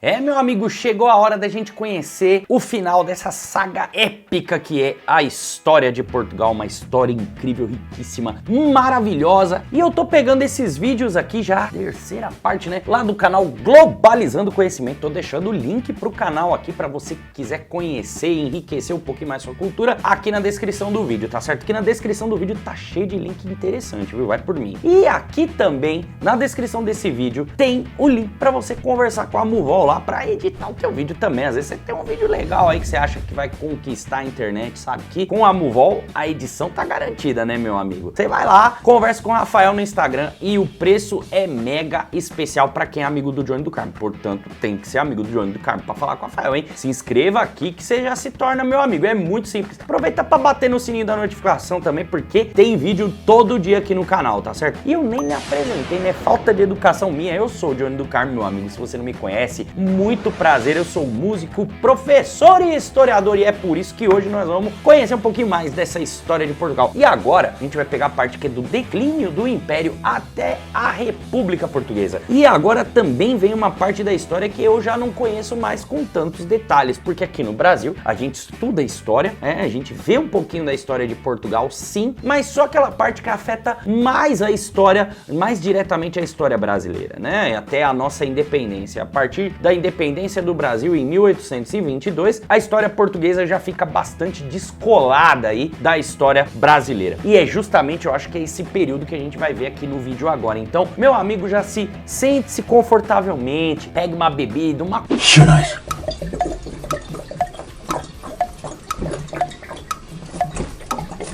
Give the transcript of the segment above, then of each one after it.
É, meu amigo, chegou a hora da gente conhecer o final dessa saga épica que é a história de Portugal, uma história incrível, riquíssima, maravilhosa. E eu tô pegando esses vídeos aqui já, terceira parte, né, lá do canal Globalizando Conhecimento. Tô deixando o link pro canal aqui pra você que quiser conhecer e enriquecer um pouquinho mais sua cultura aqui na descrição do vídeo, tá certo? Aqui na descrição do vídeo tá cheio de link interessante, viu? Vai por mim. E aqui também, na descrição desse vídeo, tem o link pra você conversar com a Muvol lá para editar o teu vídeo também. Às vezes você tem um vídeo legal aí que você acha que vai conquistar a internet, sabe? Que com a Muvol a edição tá garantida, né, meu amigo? Você vai lá, conversa com o Rafael no Instagram e o preço é mega especial para quem é amigo do Johnny do Carmo. Portanto, tem que ser amigo do Johnny do Carmo para falar com o Rafael, hein? Se inscreva aqui que você já se torna meu amigo. É muito simples. Aproveita para bater no sininho da notificação também, porque tem vídeo todo dia aqui no canal, tá certo? E eu nem me apresentei, né? Falta de educação minha. Eu sou o Johnny do Carmo, meu amigo. Se você não me conhece, muito prazer, eu sou músico, professor e historiador, e é por isso que hoje nós vamos conhecer um pouquinho mais dessa história de Portugal. E agora a gente vai pegar a parte que é do declínio do Império até a República Portuguesa. E agora também vem uma parte da história que eu já não conheço mais com tantos detalhes, porque aqui no Brasil a gente estuda história, a gente vê um pouquinho da história de Portugal, sim, mas só aquela parte que afeta mais a história, mais diretamente a história brasileira, né? Até a nossa independência. A partir da independência do Brasil em 1822, a história portuguesa já fica bastante descolada aí da história brasileira. E é justamente, eu acho que é esse período que a gente vai ver aqui no vídeo agora. Então, meu amigo, já sente-se confortavelmente, pegue uma bebida, uma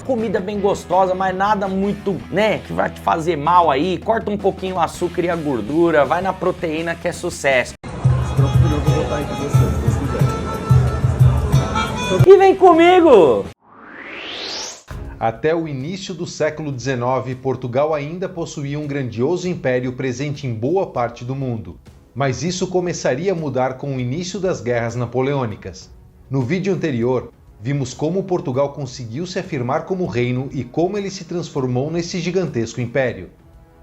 comida bem gostosa, mas nada muito, né, que vai te fazer mal aí. Corta um pouquinho o açúcar e a gordura, vai na proteína que é sucesso. E vem comigo! Até o início do século XIX, Portugal ainda possuía um grandioso império presente em boa parte do mundo. Mas isso começaria a mudar com o início das guerras napoleônicas. No vídeo anterior, vimos como Portugal conseguiu se afirmar como reino e como ele se transformou nesse gigantesco império.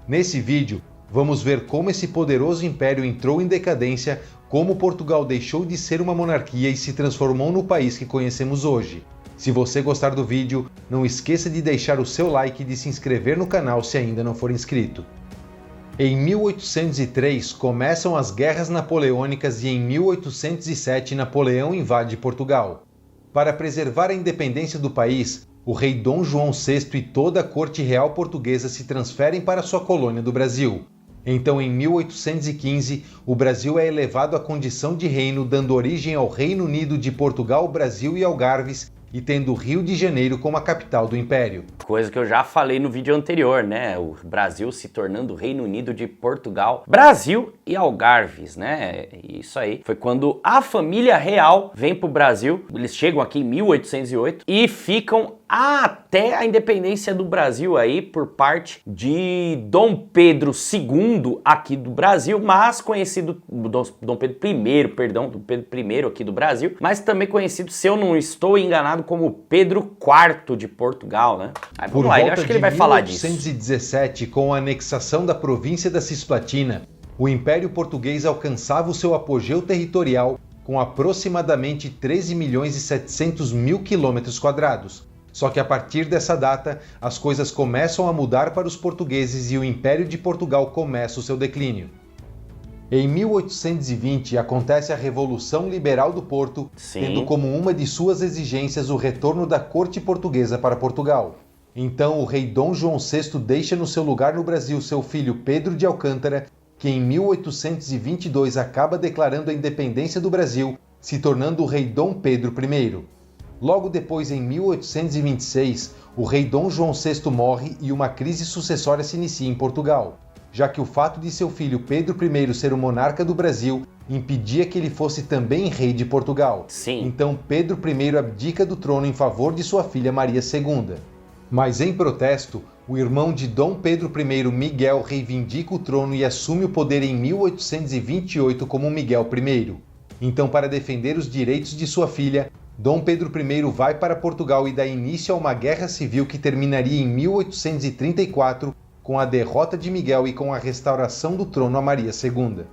Nesse vídeo, vamos ver como esse poderoso império entrou em decadência, como Portugal deixou de ser uma monarquia e se transformou no país que conhecemos hoje. Se você gostar do vídeo, não esqueça de deixar o seu like e de se inscrever no canal se ainda não for inscrito. Em 1803 começam as Guerras Napoleônicas e em 1807 Napoleão invade Portugal. Para preservar a independência do país, o rei Dom João VI e toda a corte real portuguesa se transferem para sua colônia do Brasil. Então, em 1815, o Brasil é elevado à condição de reino, dando origem ao Reino Unido de Portugal, Brasil e Algarves, e tendo o Rio de Janeiro como a capital do Império. Coisa que eu já falei no vídeo anterior, né? O Brasil se tornando o Reino Unido de Portugal, Brasil e Algarves, né? Isso aí. Foi quando a família real vem pro Brasil, eles chegam aqui em 1808 e ficam até a independência do Brasil aí por parte de Dom Pedro II aqui do Brasil, mas conhecido, Dom Pedro I, perdão, Dom Pedro I aqui do Brasil, mas também conhecido, se eu não estou enganado, como Pedro IV de Portugal, né? Aí, vamos lá, eu acho que ele vai falar disso. Por volta de 1817, com a anexação da província da Cisplatina, o Império Português alcançava o seu apogeu territorial com aproximadamente 13.700.000 km². Só que a partir dessa data, as coisas começam a mudar para os portugueses e o Império de Portugal começa o seu declínio. Em 1820 acontece a Revolução Liberal do Porto, tendo como uma de suas exigências o retorno da corte portuguesa para Portugal. Então o rei Dom João VI deixa no seu lugar no Brasil seu filho Pedro de Alcântara, que em 1822 acaba declarando a independência do Brasil, se tornando o rei Dom Pedro I. Logo depois, em 1826, o rei Dom João VI morre e uma crise sucessória se inicia em Portugal, já que o fato de seu filho Pedro I ser o monarca do Brasil impedia que ele fosse também rei de Portugal. Então Pedro I abdica do trono em favor de sua filha Maria II. Mas em protesto, o irmão de Dom Pedro I, Miguel, reivindica o trono e assume o poder em 1828 como Miguel I. Então, para defender os direitos de sua filha, Dom Pedro I vai para Portugal e dá início a uma guerra civil que terminaria em 1834 com a derrota de Miguel e com a restauração do trono a Maria II.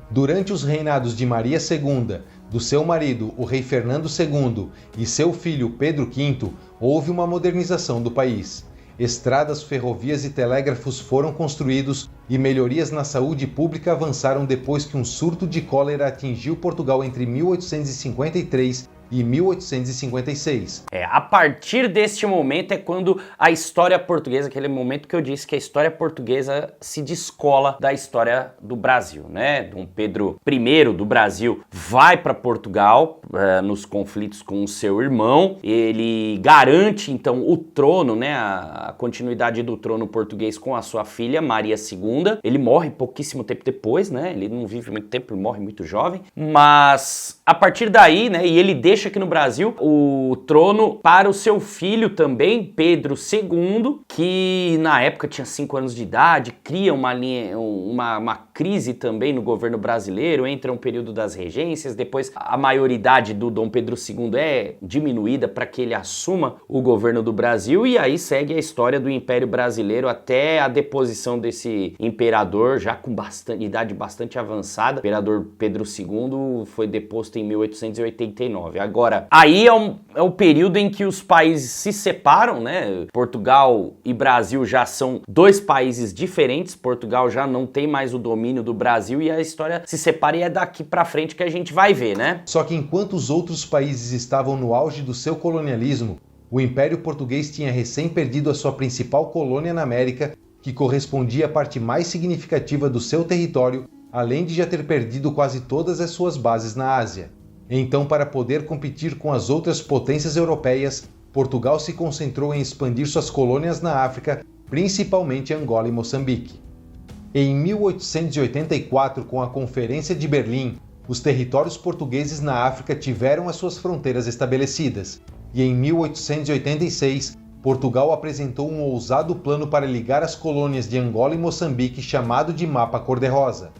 Durante os reinados de Maria II, do seu marido, o rei Fernando II, e seu filho Pedro V, houve uma modernização do país. Estradas, ferrovias e telégrafos foram construídos e melhorias na saúde pública avançaram depois que um surto de cólera atingiu Portugal entre 1853 e 1856. A partir deste momento é quando a história portuguesa, aquele momento que eu disse que a história portuguesa se descola da história do Brasil, né? Dom Pedro I do Brasil vai para Portugal nos conflitos com o seu irmão, ele garante então o trono, né? A continuidade do trono português com a sua filha Maria II. Ele morre pouquíssimo tempo depois, né? Ele não vive muito tempo, ele morre muito jovem, mas a partir daí, né? E ele deixa aqui no Brasil o trono para o seu filho também, Pedro II, que na época tinha 5 anos de idade, cria uma crise também no governo brasileiro, entra um período das regências, depois a maioridade do Dom Pedro II é diminuída para que ele assuma o governo do Brasil, e aí segue a história do Império Brasileiro até a deposição desse imperador, já com idade bastante avançada. O imperador Pedro II foi deposto em 1889. Agora, aí é o período em que os países se separam, né? Portugal e Brasil já são 2 países diferentes, Portugal já não tem mais o domínio do Brasil e a história se separa, e é daqui pra frente que a gente vai ver, né? Só que enquanto os outros países estavam no auge do seu colonialismo, o Império Português tinha recém perdido a sua principal colônia na América, que correspondia à parte mais significativa do seu território, além de já ter perdido quase todas as suas bases na Ásia. Então, para poder competir com as outras potências europeias, Portugal se concentrou em expandir suas colônias na África, principalmente Angola e Moçambique. Em 1884, com a Conferência de Berlim, os territórios portugueses na África tiveram as suas fronteiras estabelecidas, e em 1886, Portugal apresentou um ousado plano para ligar as colônias de Angola e Moçambique, chamado de Mapa Cor-de-Rosa.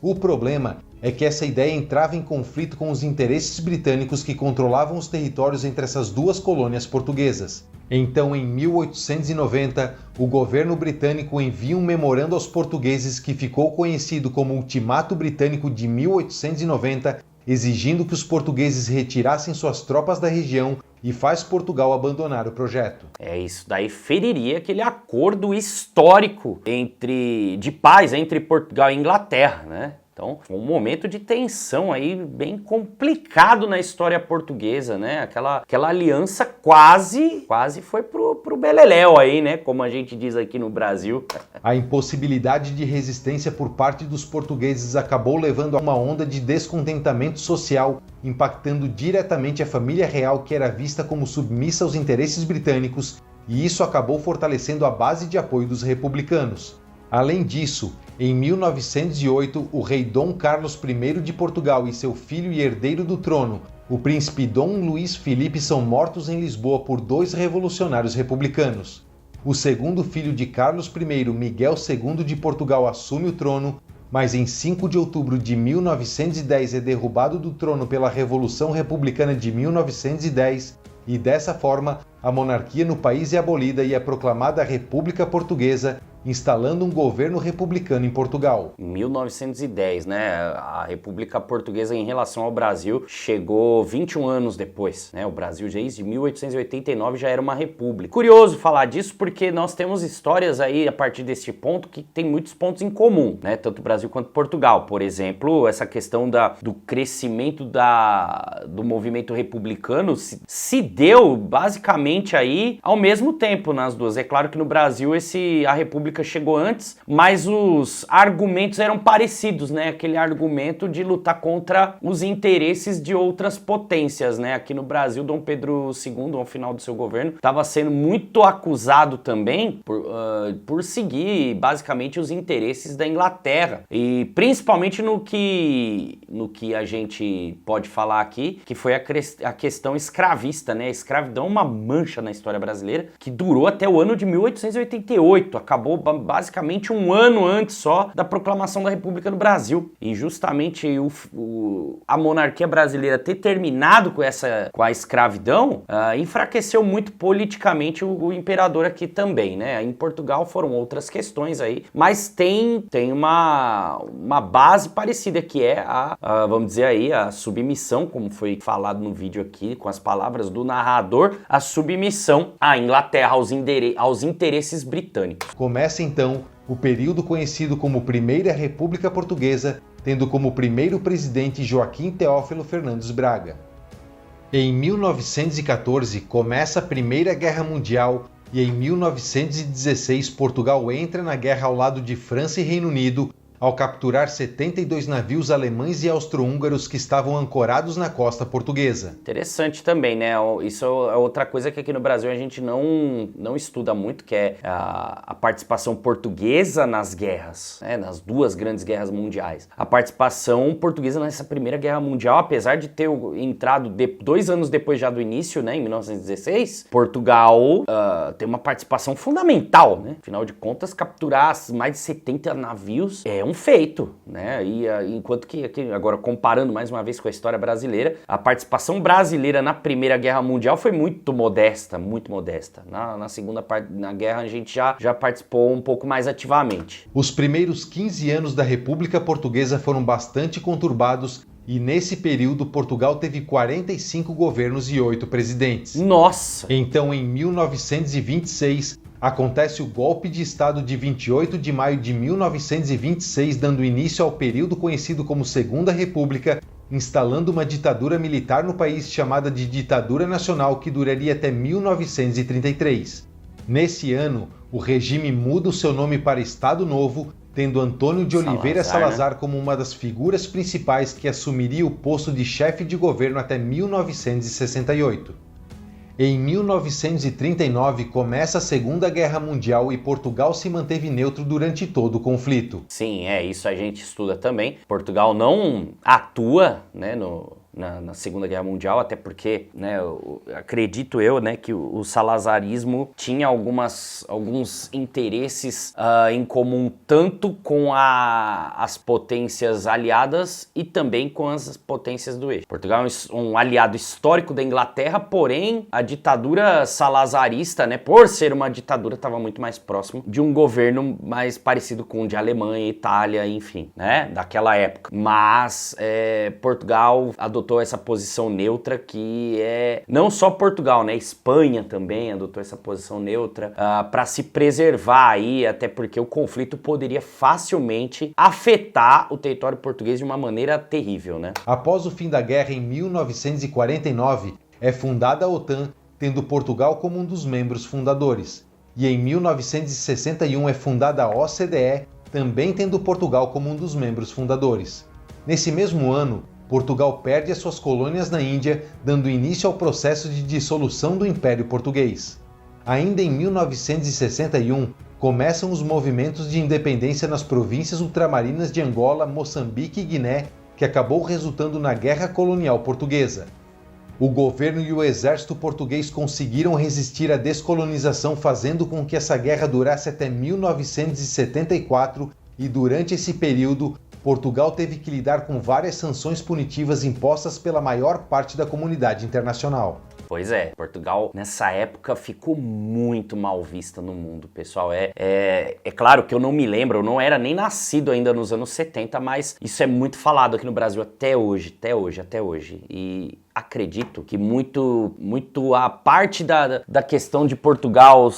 O problema é que essa ideia entrava em conflito com os interesses britânicos que controlavam os territórios entre essas 2 colônias portuguesas. Então, em 1890, o governo britânico envia um memorando aos portugueses que ficou conhecido como Ultimato Britânico de 1890, exigindo que os portugueses retirassem suas tropas da região e faz Portugal abandonar o projeto. Isso daí feriria aquele acordo histórico de paz entre Portugal e Inglaterra, né? Então, um momento de tensão aí bem complicado na história portuguesa, né? Aquela aliança quase foi pro beleléu aí, né? Como a gente diz aqui no Brasil. A impossibilidade de resistência por parte dos portugueses acabou levando a uma onda de descontentamento social, impactando diretamente a família real, que era vista como submissa aos interesses britânicos, e isso acabou fortalecendo a base de apoio dos republicanos. Além disso, em 1908, o rei Dom Carlos I de Portugal e seu filho e herdeiro do trono, o príncipe Dom Luís Filipe, são mortos em Lisboa por 2 revolucionários republicanos. O segundo filho de Carlos I, Miguel II de Portugal, assume o trono, mas em 5 de outubro de 1910 é derrubado do trono pela Revolução Republicana de 1910, e dessa forma a monarquia no país é abolida e é proclamada a República Portuguesa, instalando um governo republicano em Portugal. Em 1910, né, a República Portuguesa em relação ao Brasil chegou 21 anos depois, né, o Brasil desde 1889 já era uma república. Curioso falar disso porque nós temos histórias aí a partir desse ponto que tem muitos pontos em comum, né, tanto o Brasil quanto Portugal. Por exemplo, essa questão do crescimento do movimento republicano se deu basicamente aí ao mesmo tempo nas duas. É claro que no Brasil a República chegou antes, mas os argumentos eram parecidos, né? Aquele argumento de lutar contra os interesses de outras potências, né? Aqui no Brasil, Dom Pedro II, ao final do seu governo, estava sendo muito acusado também por seguir basicamente os interesses da Inglaterra, e principalmente no que a gente pode falar aqui, que foi a questão escravista, né? A escravidão é uma mancha na história brasileira que durou até o ano de 1888, acabou basicamente um ano antes só da proclamação da República no Brasil. E justamente a monarquia brasileira ter terminado com a escravidão enfraqueceu muito politicamente o imperador aqui também, né? Em Portugal foram outras questões aí, mas tem uma base parecida que é vamos dizer aí, a submissão, como foi falado no vídeo aqui, com as palavras do narrador, a submissão à Inglaterra, aos interesses britânicos. Começa então o período conhecido como Primeira República Portuguesa, tendo como primeiro presidente Joaquim Teófilo Fernandes Braga. Em 1914 começa a Primeira Guerra Mundial e em 1916 Portugal entra na guerra ao lado de França e Reino Unido, ao capturar 72 navios alemães e austro-húngaros que estavam ancorados na costa portuguesa. Interessante também, né? Isso é outra coisa que aqui no Brasil a gente não estuda muito, que é a participação portuguesa nas guerras, né? Nas duas grandes guerras mundiais. A participação portuguesa nessa Primeira Guerra Mundial, apesar de ter entrado 2 anos depois já do início, né? Em 1916, Portugal tem uma participação fundamental, né? Afinal de contas, capturar mais de 70 navios é um feito, né? E enquanto que aqui, agora comparando mais uma vez com a história brasileira, a participação brasileira na Primeira Guerra Mundial foi muito modesta, muito modesta. Na segunda parte, na guerra, a gente já participou um pouco mais ativamente. Os primeiros 15 anos da República Portuguesa foram bastante conturbados e nesse período Portugal teve 45 governos e 8 presidentes. Nossa! Então, em 1926, acontece o golpe de Estado de 28 de maio de 1926, dando início ao período conhecido como Segunda República, instalando uma ditadura militar no país chamada de Ditadura Nacional, que duraria até 1933. Nesse ano, o regime muda o seu nome para Estado Novo, tendo Antônio de Oliveira Salazar como uma das figuras principais que assumiria o posto de chefe de governo até 1968. Em 1939 começa a Segunda Guerra Mundial e Portugal se manteve neutro durante todo o conflito. Sim, isso a gente estuda também. Portugal não atua, né, na Segunda Guerra Mundial, até porque, né, acredito eu, né, que o salazarismo tinha alguns interesses em comum, tanto com as potências aliadas e também com as potências do eixo. Portugal é um aliado histórico da Inglaterra, porém a ditadura salazarista, né, por ser uma ditadura, estava muito mais próximo de um governo mais parecido com o de Alemanha, Itália, enfim, né, daquela época. Mas Portugal adotou essa posição neutra, que é não só Portugal, né? Espanha também adotou essa posição neutra para se preservar aí, até porque o conflito poderia facilmente afetar o território português de uma maneira terrível, né? Após o fim da guerra, em 1949, é fundada a OTAN, tendo Portugal como um dos membros fundadores. E em 1961 é fundada a OCDE, também tendo Portugal como um dos membros fundadores. Nesse mesmo ano, Portugal perde as suas colônias na Índia, dando início ao processo de dissolução do Império Português. Ainda em 1961, começam os movimentos de independência nas províncias ultramarinas de Angola, Moçambique e Guiné, que acabou resultando na Guerra Colonial Portuguesa. O governo e o exército português conseguiram resistir à descolonização, fazendo com que essa guerra durasse até 1974, e durante esse período, Portugal teve que lidar com várias sanções punitivas impostas pela maior parte da comunidade internacional. Pois é, Portugal nessa época ficou muito mal vista no mundo, pessoal. É claro que eu não me lembro, eu não era nem nascido ainda nos anos 70, mas isso é muito falado aqui no Brasil até hoje. E acredito que muito a parte da questão de Portugal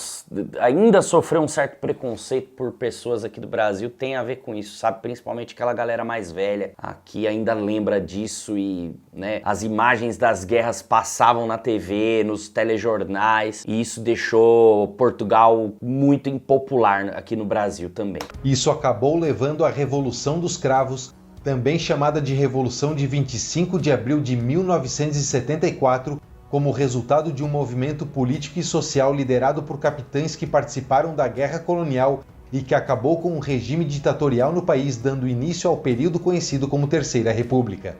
ainda sofreu um certo preconceito por pessoas aqui do Brasil tem a ver com isso, sabe? Principalmente aquela galera mais velha aqui ainda lembra disso e, né, as imagens das guerras passavam na TV, nos telejornais, e isso deixou Portugal muito impopular aqui no Brasil também. Isso acabou levando à Revolução dos Cravos, também chamada de Revolução de 25 de abril de 1974, como resultado de um movimento político e social liderado por capitães que participaram da Guerra Colonial e que acabou com um regime ditatorial no país, dando início ao período conhecido como Terceira República.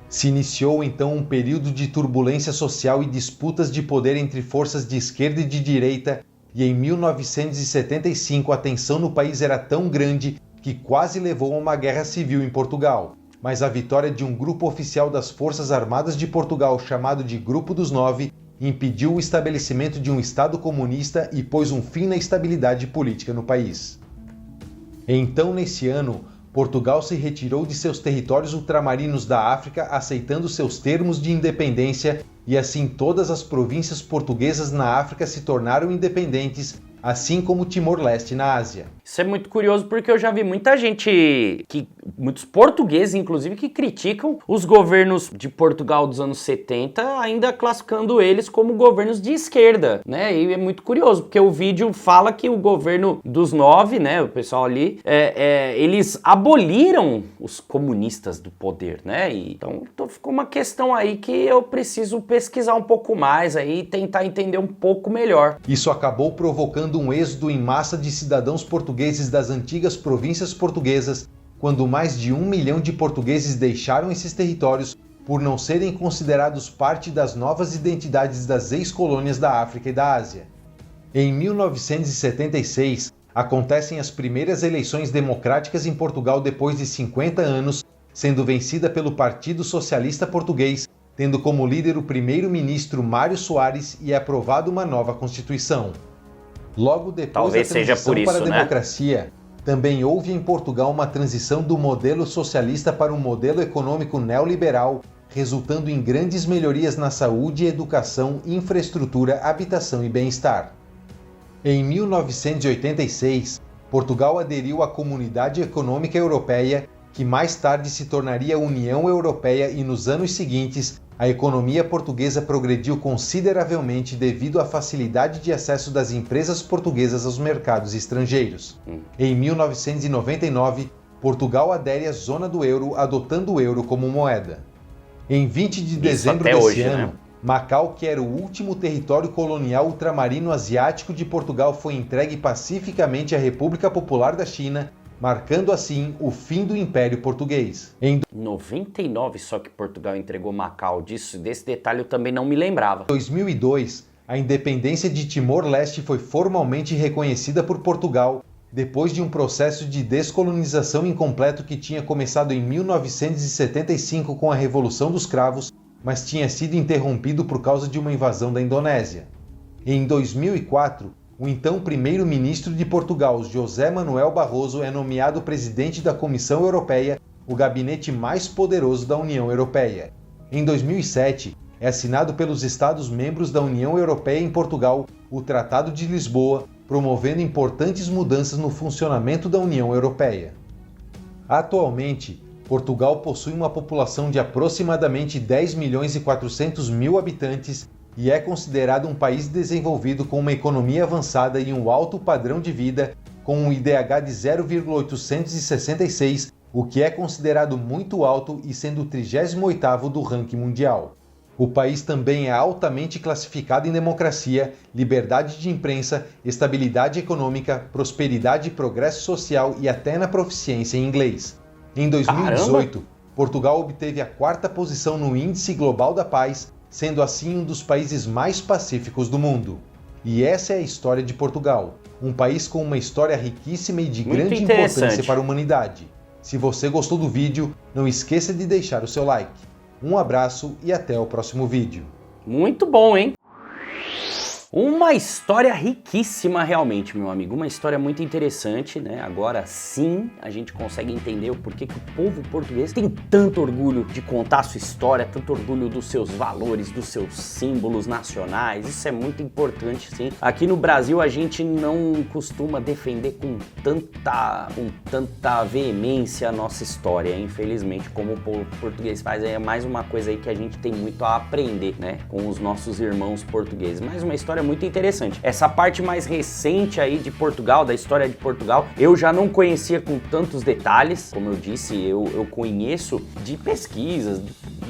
Se iniciou então um período de turbulência social e disputas de poder entre forças de esquerda e de direita, e em 1975 a tensão no país era tão grande que quase levou a uma guerra civil em Portugal. Mas a vitória de um grupo oficial das Forças Armadas de Portugal, chamado de Grupo dos Nove, impediu o estabelecimento de um Estado comunista e pôs um fim na estabilidade política no país. Então, nesse ano, Portugal se retirou de seus territórios ultramarinos da África, aceitando seus termos de independência, e assim todas as províncias portuguesas na África se tornaram independentes, assim como Timor-Leste na Ásia. Isso é muito curioso porque eu já vi muita gente, muitos portugueses inclusive, que criticam os governos de Portugal dos anos 70, ainda classificando eles como governos de esquerda, né? E é muito curioso, porque o vídeo fala que o governo dos Nove, né, o pessoal ali, eles aboliram os comunistas do poder, né? E, então ficou uma questão aí que eu preciso pesquisar um pouco mais aí e tentar entender um pouco melhor. Isso acabou provocando um êxodo em massa de cidadãos portugueses das antigas províncias portuguesas, quando mais de 1 milhão de portugueses deixaram esses territórios por não serem considerados parte das novas identidades das ex-colônias da África e da Ásia. Em 1976, acontecem as primeiras eleições democráticas em Portugal depois de 50 anos, sendo vencida pelo Partido Socialista Português, tendo como líder o primeiro-ministro Mário Soares e aprovado uma nova Constituição. Logo depois da transição para a democracia, também houve em Portugal uma transição do modelo socialista para um modelo econômico neoliberal, resultando em grandes melhorias na saúde, educação, infraestrutura, habitação e bem-estar. Em 1986, Portugal aderiu à Comunidade Econômica Europeia, que mais tarde se tornaria a União Europeia, e nos anos seguintes, a economia portuguesa progrediu consideravelmente devido à facilidade de acesso das empresas portuguesas aos mercados estrangeiros. Em 1999, Portugal adere à zona do euro, adotando o euro como moeda. Em 20 de dezembro desse ano, né? Macau, que era o último território colonial ultramarino asiático de Portugal, foi entregue pacificamente à República Popular da China, marcando assim o fim do Império Português. Em 99 só que Portugal entregou Macau, desse detalhe eu também não me lembrava. Em 2002, a independência de Timor-Leste foi formalmente reconhecida por Portugal, depois de um processo de descolonização incompleto que tinha começado em 1975 com a Revolução dos Cravos, mas tinha sido interrompido por causa de uma invasão da Indonésia. Em 2004, o então primeiro-ministro de Portugal, José Manuel Barroso, é nomeado presidente da Comissão Europeia, o gabinete mais poderoso da União Europeia. Em 2007, é assinado pelos Estados-membros da União Europeia em Portugal o Tratado de Lisboa, promovendo importantes mudanças no funcionamento da União Europeia. Atualmente, Portugal possui uma população de aproximadamente 10 milhões e 400 mil habitantes e é considerado um país desenvolvido com uma economia avançada e um alto padrão de vida, com um IDH de 0,866, o que é considerado muito alto e sendo o 38º do ranking mundial. O país também é altamente classificado em democracia, liberdade de imprensa, estabilidade econômica, prosperidade e progresso social e até na proficiência em inglês. Em 2018, Caramba! Portugal obteve a 4ª posição no Índice Global da Paz, sendo assim um dos países mais pacíficos do mundo. E essa é a história de Portugal, um país com uma história riquíssima e de grande importância para a humanidade. Se você gostou do vídeo, não esqueça de deixar o seu like. Um abraço e até o próximo vídeo. Muito bom, hein? Uma história riquíssima realmente, meu amigo, uma história muito interessante, né? Agora sim a gente consegue entender o porquê que o povo português tem tanto orgulho de contar a sua história, tanto orgulho dos seus valores, dos seus símbolos nacionais. Isso é muito importante, sim. Aqui no Brasil a gente não costuma defender com tanta veemência a nossa história, infelizmente, como o povo português faz. É mais uma coisa aí que a gente tem muito a aprender, né, com os nossos irmãos portugueses. Mais uma história muito interessante. Essa parte mais recente aí de Portugal, da história de Portugal, eu já não conhecia com tantos detalhes. Como eu disse, eu conheço de pesquisas,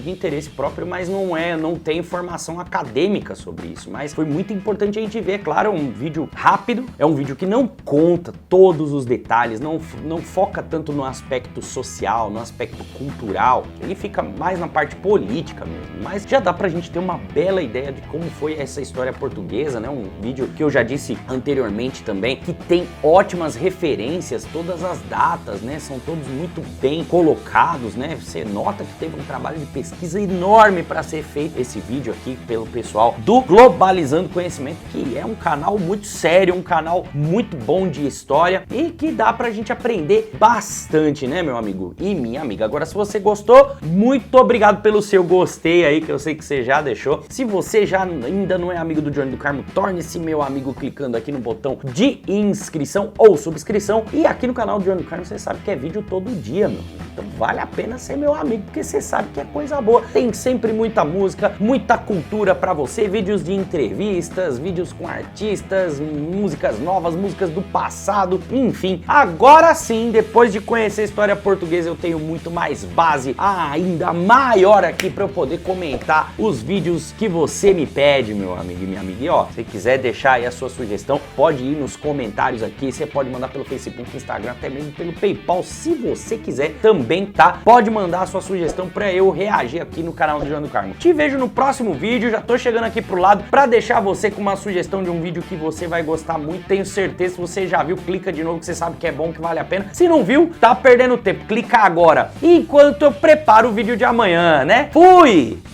de interesse próprio, mas não tem informação acadêmica sobre isso. Mas foi muito importante a gente ver, claro, é um vídeo rápido, é um vídeo que não conta todos os detalhes, não foca tanto no aspecto social, no aspecto cultural, ele fica mais na parte política mesmo, mas já dá pra gente ter uma bela ideia de como foi essa história portuguesa, né? Um vídeo que eu já disse anteriormente também, que tem ótimas referências, todas as datas, né? São todos muito bem colocados, né? Você nota que teve um trabalho de pesquisa enorme para ser feito esse vídeo aqui pelo pessoal do Globalizando Conhecimento, que é um canal muito sério, um canal muito bom de história e que dá pra gente aprender bastante, né, meu amigo e minha amiga? Agora, se você gostou, muito obrigado pelo seu gostei aí, que eu sei que você já deixou. Se você já ainda não é amigo do Johnny do Carmo, torne-se meu amigo clicando aqui no botão de inscrição ou subscrição. E aqui no canal do Johnny do Carmo, você sabe que é vídeo todo dia, meu. Então vale a pena ser meu amigo, porque você sabe que é coisa boa. Tem sempre muita música, muita cultura pra você, vídeos de entrevistas, vídeos com artistas, músicas novas, músicas do passado, enfim. Agora sim, depois de conhecer a história portuguesa, eu tenho muito mais base, ainda maior aqui pra eu poder comentar os vídeos que você me pede, meu amigo e minha amiga. E ó, se quiser deixar aí a sua sugestão, pode ir nos comentários aqui, você pode mandar pelo Facebook, Instagram, até mesmo pelo PayPal, se você quiser também, tá? Pode mandar a sua sugestão pra eu reagir aqui no canal do Johnny do Carmo. Te vejo no próximo vídeo, já tô chegando aqui pro lado pra deixar você com uma sugestão de um vídeo que você vai gostar muito, tenho certeza. Se você já viu, clica de novo, que você sabe que é bom, que vale a pena. Se não viu, tá perdendo tempo, clica agora, enquanto eu preparo o vídeo de amanhã, né? Fui!